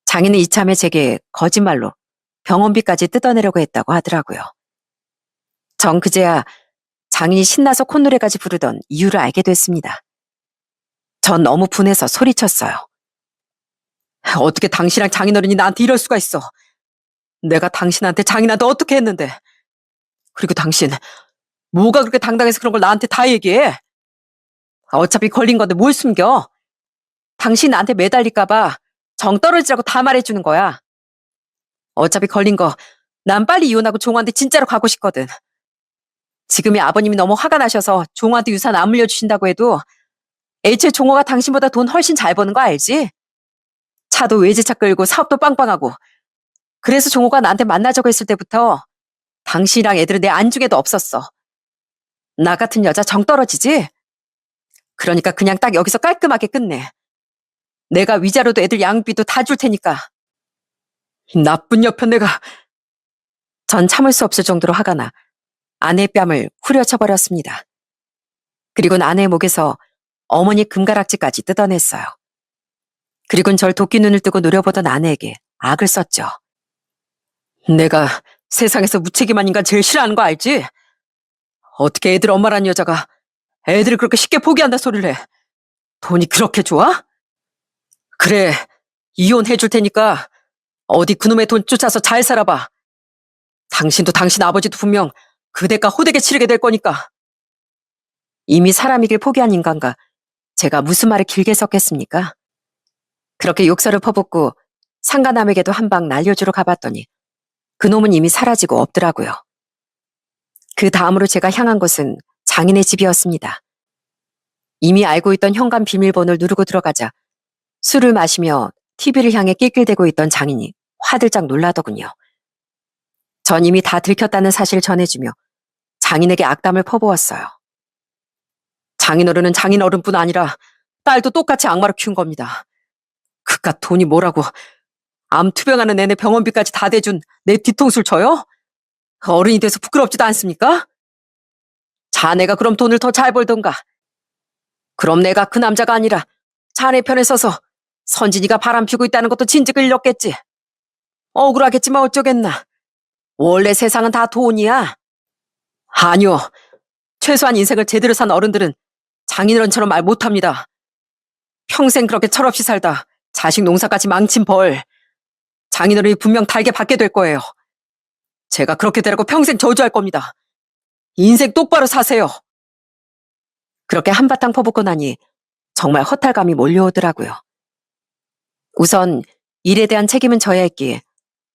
장인은 이참에 제게 거짓말로 병원비까지 뜯어내려고 했다고 하더라고요. 전 그제야 장인이 신나서 콧노래까지 부르던 이유를 알게 됐습니다. 전 너무 분해서 소리쳤어요. 어떻게 당신이랑 장인어른이 나한테 이럴 수가 있어. 내가 당신한테 장인한테 어떻게 했는데. 그리고 당신 뭐가 그렇게 당당해서 그런 걸 나한테 다 얘기해. 어차피 걸린 건데 뭘 숨겨. 당신 나한테 매달릴까봐 정 떨어지라고 다 말해주는 거야. 어차피 걸린 거 난 빨리 이혼하고 종호한테 진짜로 가고 싶거든. 지금이 아버님이 너무 화가 나셔서 종호한테 유산 안 물려주신다고 해도 애초에 종호가 당신보다 돈 훨씬 잘 버는 거 알지? 차도 외제차 끌고 사업도 빵빵하고. 그래서 종호가 나한테 만나자고 했을 때부터 당신이랑 애들은 내 안중에도 없었어. 나 같은 여자 정 떨어지지? 그러니까 그냥 딱 여기서 깔끔하게 끝내. 내가 위자료도 애들 양육비도 다 줄 테니까. 이 나쁜 여편 내가. 전 참을 수 없을 정도로 화가 나 아내의 뺨을 후려쳐버렸습니다. 그리고는 아내의 목에서 어머니 금가락지까지 뜯어냈어요. 그리고는 절 도끼 눈을 뜨고 노려보던 아내에게 악을 썼죠. 내가 세상에서 무책임한 인간 제일 싫어하는 거 알지? 어떻게 애들 엄마라는 여자가 애들을 그렇게 쉽게 포기한다 소리를 해. 돈이 그렇게 좋아? 그래, 이혼해 줄 테니까 어디 그놈의 돈 쫓아서 잘 살아봐. 당신도 당신 아버지도 분명 그 대가 호되게 치르게 될 거니까. 이미 사람이길 포기한 인간과 제가 무슨 말을 길게 섞겠습니까? 그렇게 욕설을 퍼붓고 상가남에게도 한 방 날려주러 가봤더니 그놈은 이미 사라지고 없더라고요. 그 다음으로 제가 향한 곳은 장인의 집이었습니다. 이미 알고 있던 현관 비밀번호를 누르고 들어가자 술을 마시며 TV를 향해 낄낄대고 있던 장인이 화들짝 놀라더군요. 전 이미 다 들켰다는 사실을 전해주며 장인에게 악담을 퍼부었어요. 장인어른은 장인어른뿐 아니라 딸도 똑같이 악마로 키운 겁니다. 그깟 돈이 뭐라고 암 투병하는 내내 병원비까지 다 대준 내 뒤통수를 쳐요? 어른이 돼서 부끄럽지도 않습니까? 자네가 그럼 돈을 더 잘 벌던가. 그럼 내가 그 남자가 아니라 자네 편에 서서 선진이가 바람 피고 있다는 것도 진즉을 잃었겠지. 억울하겠지만 어쩌겠나. 원래 세상은 다 돈이야. 아니요. 최소한 인생을 제대로 산 어른들은 장인어른처럼 말 못합니다. 평생 그렇게 철없이 살다 자식 농사까지 망친 벌. 장인어른이 분명 달게 받게 될 거예요. 제가 그렇게 되라고 평생 저주할 겁니다. 인생 똑바로 사세요. 그렇게 한바탕 퍼붓고 나니 정말 허탈감이 몰려오더라고요. 우선 일에 대한 책임은 져야 했기에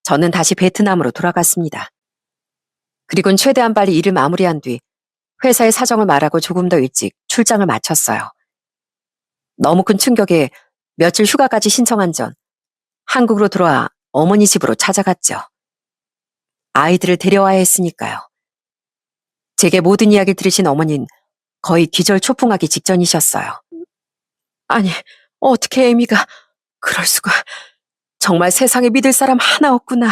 저는 다시 베트남으로 돌아갔습니다. 그리고는 최대한 빨리 일을 마무리한 뒤 회사의 사정을 말하고 조금 더 일찍 출장을 마쳤어요. 너무 큰 충격에 며칠 휴가까지 신청한 전 한국으로 돌아와 어머니 집으로 찾아갔죠. 아이들을 데려와야 했으니까요. 제게 모든 이야기를 들으신 어머니는 거의 기절초풍하기 직전이셨어요. 아니, 어떻게 애미가 그럴 수가. 정말 세상에 믿을 사람 하나 없구나.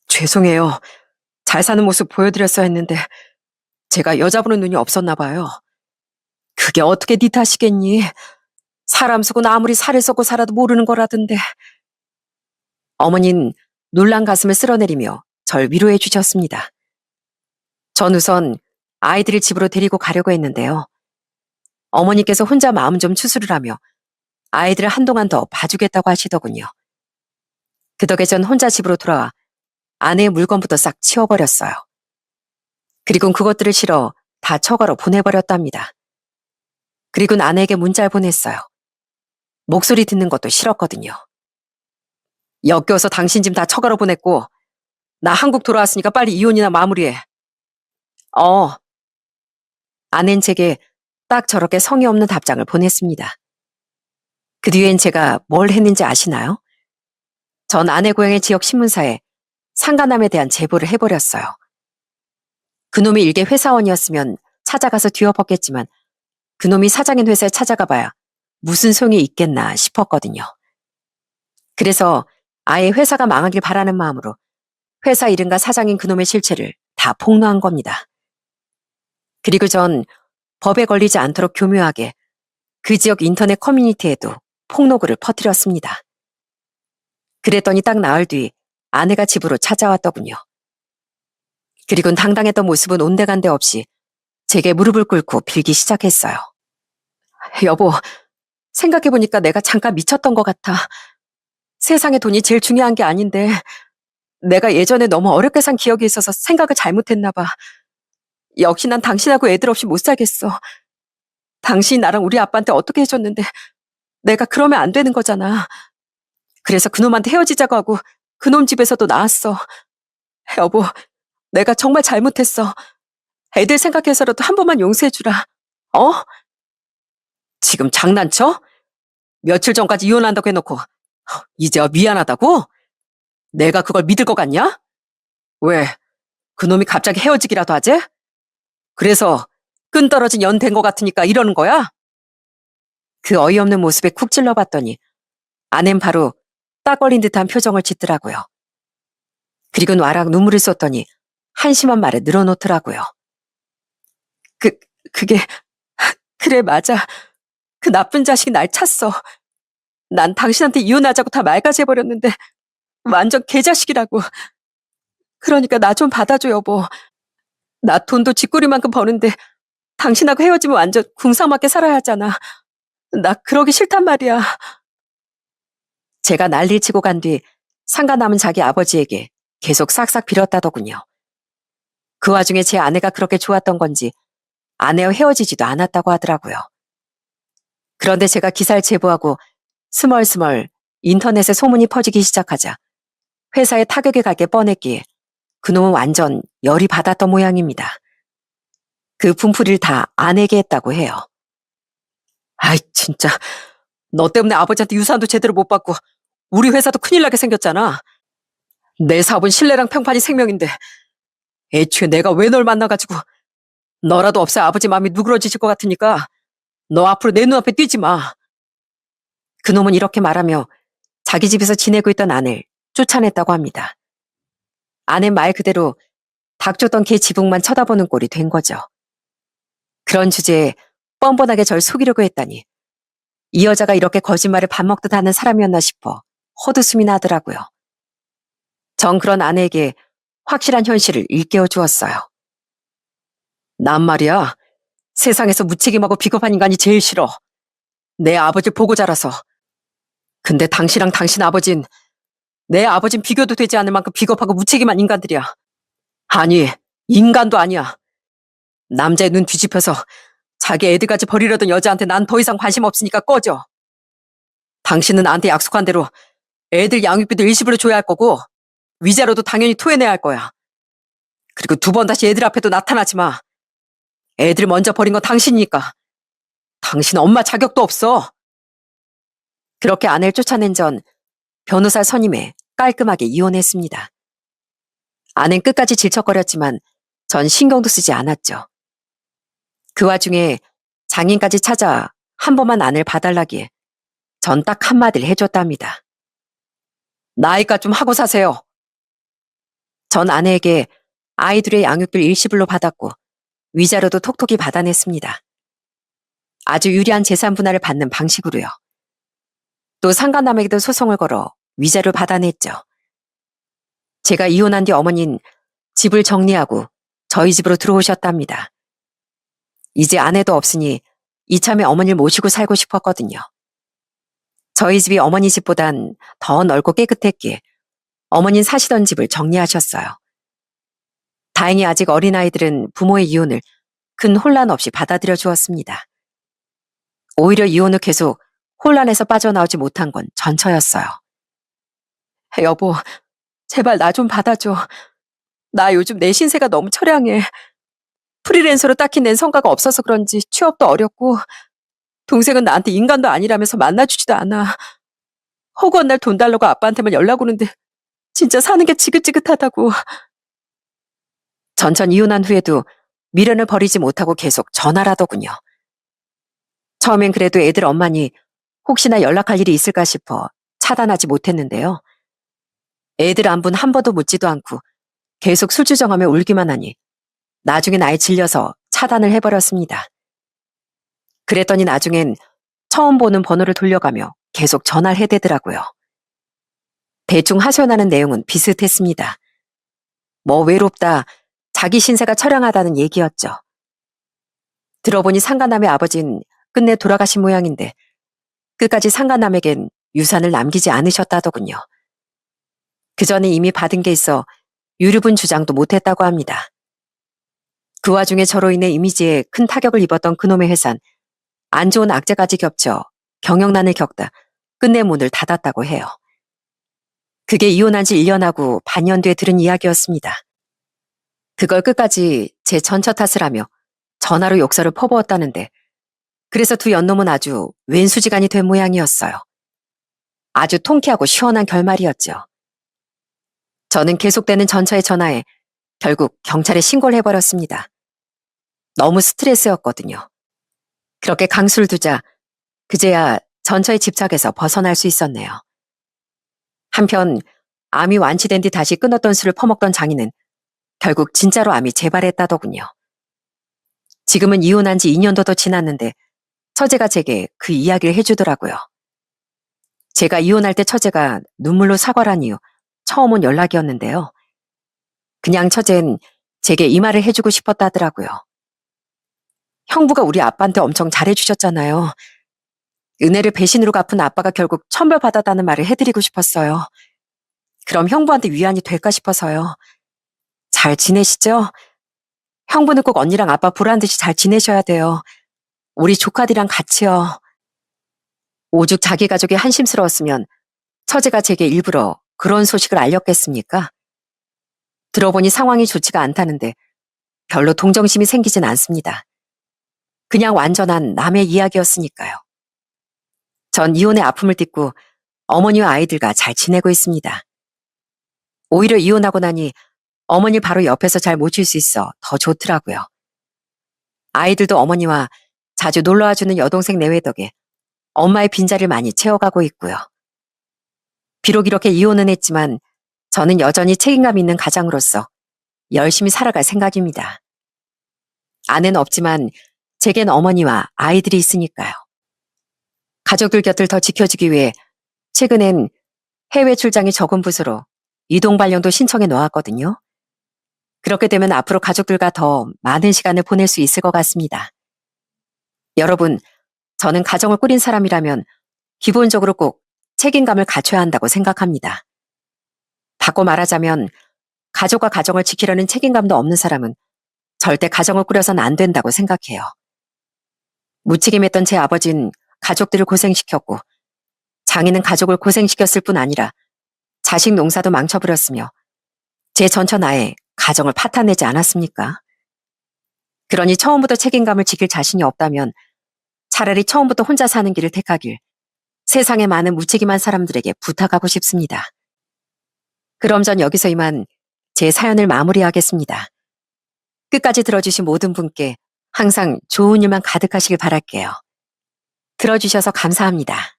죄송해요. 잘 사는 모습 보여드렸어야 했는데 제가 여자 보는 눈이 없었나 봐요. 그게 어떻게 네 탓이겠니? 사람 속은 아무리 살을 썩고 살아도 모르는 거라던데. 어머니는 놀란 가슴을 쓸어내리며 절 위로해 주셨습니다. 전 우선 아이들을 집으로 데리고 가려고 했는데요. 어머니께서 혼자 마음 좀 추스를 하며 아이들을 한동안 더 봐주겠다고 하시더군요. 그 덕에 전 혼자 집으로 돌아와 아내의 물건부터 싹 치워버렸어요. 그리고는 그것들을 실어 다 처가로 보내버렸답니다. 그리고는 아내에게 문자를 보냈어요. 목소리 듣는 것도 싫었거든요. 역겨워서 당신 짐 다 처가로 보냈고 나 한국 돌아왔으니까 빨리 이혼이나 마무리해. 아내는 제게 딱 저렇게 성의 없는 답장을 보냈습니다. 그 뒤엔 제가 뭘 했는지 아시나요? 전 아내 고향의 지역 신문사에 상간남에 대한 제보를 해버렸어요. 그놈이 일개 회사원이었으면 찾아가서 뒤엎었겠지만 그놈이 사장인 회사에 찾아가봐야 무슨 소용이 있겠나 싶었거든요. 그래서 아예 회사가 망하길 바라는 마음으로 회사 이름과 사장인 그놈의 실체를 다 폭로한 겁니다. 그리고 전 법에 걸리지 않도록 교묘하게 그 지역 인터넷 커뮤니티에도 폭로글을 퍼뜨렸습니다. 그랬더니 딱 나흘 뒤 아내가 집으로 찾아왔더군요. 그리고는 당당했던 모습은 온데간데 없이 제게 무릎을 꿇고 빌기 시작했어요. 여보, 생각해보니까 내가 잠깐 미쳤던 것 같아. 세상에 돈이 제일 중요한 게 아닌데 내가 예전에 너무 어렵게 산 기억이 있어서 생각을 잘못했나 봐. 역시 난 당신하고 애들 없이 못 살겠어. 당신이 나랑 우리 아빠한테 어떻게 해줬는데 내가 그러면 안 되는 거잖아. 그래서 그놈한테 헤어지자고 하고 그놈 집에서도 나왔어. 여보, 내가 정말 잘못했어. 애들 생각해서라도 한 번만 용서해주라. 지금 장난쳐? 며칠 전까지 이혼한다고 해놓고 이제야 미안하다고? 내가 그걸 믿을 것 같냐? 왜? 그놈이 갑자기 헤어지기라도 하재? 그래서 끈 떨어진 연 된 것 같으니까 이러는 거야? 그 어이없는 모습에 쿡 찔러봤더니 아낸 바로 딱 걸린 듯한 표정을 짓더라고요. 그리고는 와락 눈물을 쏟더니 한심한 말에 늘어놓더라고요. 그래 맞아. 그 나쁜 자식이 날 찼어. 난 당신한테 이혼하자고 다 말까지 해버렸는데 완전 개자식이라고. 그러니까 나 좀 받아줘 여보. 나 돈도 쥐꼬리만큼 버는데 당신하고 헤어지면 완전 궁상맞게 살아야 하잖아. 나 그러기 싫단 말이야. 제가 난리를 치고 간 뒤 상가 남은 자기 아버지에게 계속 싹싹 빌었다더군요. 그 와중에 제 아내가 그렇게 좋았던 건지 아내와 헤어지지도 않았다고 하더라고요. 그런데 제가 기사를 제보하고 스멀스멀 인터넷에 소문이 퍼지기 시작하자 회사에 타격이 갈 게 뻔했기에 그놈은 완전 열이 받았던 모양입니다. 그 분풀이를 다 아내에게 했다고 해요. 아이 진짜 너 때문에 아버지한테 유산도 제대로 못 받고 우리 회사도 큰일 나게 생겼잖아. 내 사업은 신뢰랑 평판이 생명인데 애초에 내가 왜 널 만나가지고 너라도 없어야 아버지 마음이 누그러지실 것 같으니까 너 앞으로 내 눈앞에 뛰지 마. 그놈은 이렇게 말하며 자기 집에서 지내고 있던 아내를 쫓아냈다고 합니다. 아내는 말 그대로 닥쳤던 걔 지붕만 쳐다보는 꼴이 된 거죠. 그런 주제에 뻔뻔하게 절 속이려고 했다니 이 여자가 이렇게 거짓말을 밥 먹듯 하는 사람이었나 싶어 헛웃음이 나더라고요. 전 그런 아내에게 확실한 현실을 일깨워 주었어요. 난 말이야, 세상에서 무책임하고 비겁한 인간이 제일 싫어. 내 아버지를 보고 자라서. 근데 당신이랑 당신 아버진 내 아버진 비교도 되지 않을 만큼 비겁하고 무책임한 인간들이야. 아니, 인간도 아니야. 남자의 눈 뒤집혀서 자기 애들까지 버리려던 여자한테 난 더 이상 관심 없으니까 꺼져. 당신은 나한테 약속한 대로 애들 양육비도 일시불로 줘야 할 거고 위자료도 당연히 토해내야 할 거야. 그리고 두 번 다시 애들 앞에도 나타나지 마. 애들 먼저 버린 건 당신이니까. 당신 엄마 자격도 없어. 그렇게 아내를 쫓아낸 전 변호사 선임에 깔끔하게 이혼했습니다. 아내는 끝까지 질척거렸지만 전 신경도 쓰지 않았죠. 그 와중에 장인까지 찾아 한 번만 아내를 봐달라기에 전 딱 한마디를 해줬답니다. 나이가 좀 하고 사세요. 전 아내에게 아이들의 양육비를 일시불로 받았고 위자료도 톡톡히 받아냈습니다. 아주 유리한 재산 분할을 받는 방식으로요. 또 상간남에게도 소송을 걸어 위자료 받아냈죠. 제가 이혼한 뒤 어머니는 집을 정리하고 저희 집으로 들어오셨답니다. 이제 아내도 없으니 이참에 어머니를 모시고 살고 싶었거든요. 저희 집이 어머니 집보단 더 넓고 깨끗했기에 어머니는 사시던 집을 정리하셨어요. 다행히 아직 어린아이들은 부모의 이혼을 큰 혼란 없이 받아들여 주었습니다. 오히려 이혼 후 계속 혼란에서 빠져나오지 못한 건 전처였어요. 여보, 제발 나 좀 받아줘. 나 요즘 내 신세가 너무 처량해. 프리랜서로 딱히 낸 성과가 없어서 그런지 취업도 어렵고 동생은 나한테 인간도 아니라면서 만나주지도 않아. 허구한 날 돈 달라고 아빠한테만 연락 오는데 진짜 사는 게 지긋지긋하다고. 전천 이혼한 후에도 미련을 버리지 못하고 계속 전화라더군요. 처음엔 그래도 애들 엄마니 혹시나 연락할 일이 있을까 싶어 차단하지 못했는데요. 애들 안부는 한 번도 묻지도 않고 계속 술주정하며 울기만 하니 나중엔 아예 질려서 차단을 해버렸습니다. 그랬더니 나중엔 처음 보는 번호를 돌려가며 계속 전화를 해대더라고요. 대충 하소연하는 내용은 비슷했습니다. 뭐 외롭다, 자기 신세가 처량하다는 얘기였죠. 들어보니 상간남의 아버진 끝내 돌아가신 모양인데 끝까지 상간남에겐 유산을 남기지 않으셨다더군요. 그 전에 이미 받은 게 있어 유류분 주장도 못했다고 합니다. 그 와중에 저로 인해 이미지에 큰 타격을 입었던 그놈의 회사는 안 좋은 악재까지 겹쳐 경영난을 겪다 끝내 문을 닫았다고 해요. 그게 이혼한 지 1년하고 반년 뒤에 들은 이야기였습니다. 그걸 끝까지 제 전처 탓을 하며 전화로 욕설을 퍼부었다는데 그래서 두 연놈은 아주 왼수지간이 된 모양이었어요. 아주 통쾌하고 시원한 결말이었죠. 저는 계속되는 전처의 전화에 결국 경찰에 신고를 해버렸습니다. 너무 스트레스였거든요. 그렇게 강수를 두자 그제야 전처의 집착에서 벗어날 수 있었네요. 한편 암이 완치된 뒤 다시 끊었던 술을 퍼먹던 장인은 결국 진짜로 암이 재발했다더군요. 지금은 이혼한 지 2년도 더 지났는데 처제가 제게 그 이야기를 해주더라고요. 제가 이혼할 때 처제가 눈물로 사과를 한 이후 처음 온 연락이었는데요. 그냥 처제는 제게 이 말을 해주고 싶었다더라고요. 형부가 우리 아빠한테 엄청 잘해주셨잖아요. 은혜를 배신으로 갚은 아빠가 결국 천벌받았다는 말을 해드리고 싶었어요. 그럼 형부한테 위안이 될까 싶어서요. 잘 지내시죠? 형부는 꼭 언니랑 아빠 보란 듯이 잘 지내셔야 돼요. 우리 조카들이랑 같이요. 오죽 자기 가족이 한심스러웠으면 처제가 제게 일부러 그런 소식을 알렸겠습니까? 들어보니 상황이 좋지가 않다는데 별로 동정심이 생기진 않습니다. 그냥 완전한 남의 이야기였으니까요. 전 이혼의 아픔을 딛고 어머니와 아이들과 잘 지내고 있습니다. 오히려 이혼하고 나니 어머니 바로 옆에서 잘 모실 수 있어 더 좋더라고요. 아이들도 어머니와 자주 놀러와주는 여동생 내외 덕에 엄마의 빈자리를 많이 채워가고 있고요. 비록 이렇게 이혼은 했지만 저는 여전히 책임감 있는 가장으로서 열심히 살아갈 생각입니다. 아내는 없지만 제겐 어머니와 아이들이 있으니까요. 가족들 곁을 더 지켜주기 위해 최근엔 해외 출장이 적은 부서로 이동 발령도 신청해 놓았거든요. 그렇게 되면 앞으로 가족들과 더 많은 시간을 보낼 수 있을 것 같습니다. 여러분, 저는 가정을 꾸린 사람이라면 기본적으로 꼭 책임감을 갖춰야 한다고 생각합니다. 바꿔 말하자면 가족과 가정을 지키려는 책임감도 없는 사람은 절대 가정을 꾸려서는 안 된다고 생각해요. 무책임했던 제 아버지는 가족들을 고생시켰고 장인은 가족을 고생시켰을 뿐 아니라 자식 농사도 망쳐버렸으며 제 전처나에 가정을 파탄내지 않았습니까? 그러니 처음부터 책임감을 지킬 자신이 없다면 차라리 처음부터 혼자 사는 길을 택하길 세상의 많은 무책임한 사람들에게 부탁하고 싶습니다. 그럼 전 여기서 이만 제 사연을 마무리하겠습니다. 끝까지 들어주신 모든 분께 항상 좋은 일만 가득하시길 바랄게요. 들어주셔서 감사합니다.